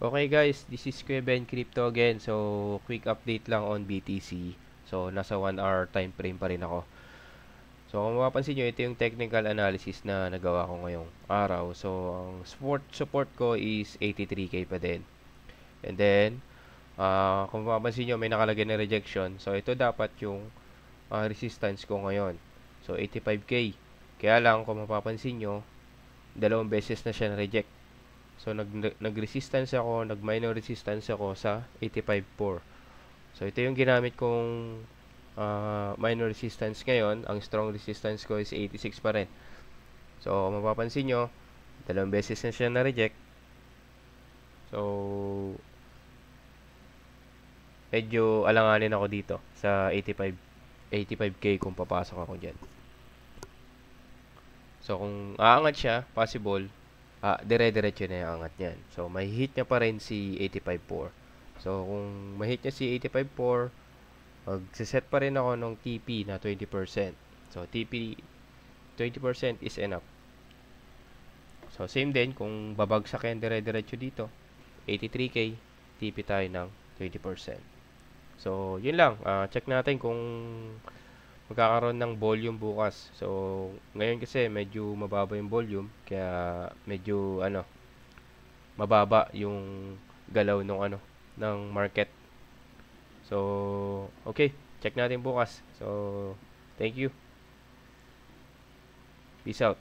Okay guys, this is Kuya Ben Crypto again. So, quick update lang on BTC. So, nasa 1 hour time frame pa rin ako. So, kung mapapansin nyo, ito yung technical analysis na nagawa ko ngayong araw. So, ang support ko is 83K pa din. And then, kung mapapansin nyo, may nakalagay na rejection. So, ito dapat yung resistance ko ngayon. So, 85K. Kaya lang, kung mapapansin nyo, dalawang beses na siya na-reject. So, nag-resistance ako, nag-minor resistance ako sa 85.4. So, ito yung ginamit kong minor resistance ngayon. Ang strong resistance ko is 86 pa rin. So, mapapansin nyo, dalawang beses na siya na-reject. So, medyo alanganin ako dito sa 85K kung papasok ako dyan. So, kung aangat siya, possible, dire-diretso na yung angat niyan. So, may hit niya pa rin si 85.4. So, kung may hit niya si 85.4, mag-set pa rin ako ng TP na 20%. So, TP 20% is enough. So, same din, kung babagsak yan dire-diretso dito, 83K, TP tayo ng 20%. So, yun lang. Check natin kung magkakaroon ng volume bukas. So, ngayon kasi medyo mababa yung volume, kaya medyo mababa yung galaw ng market. So, okay, check natin bukas. So, thank you. Peace out.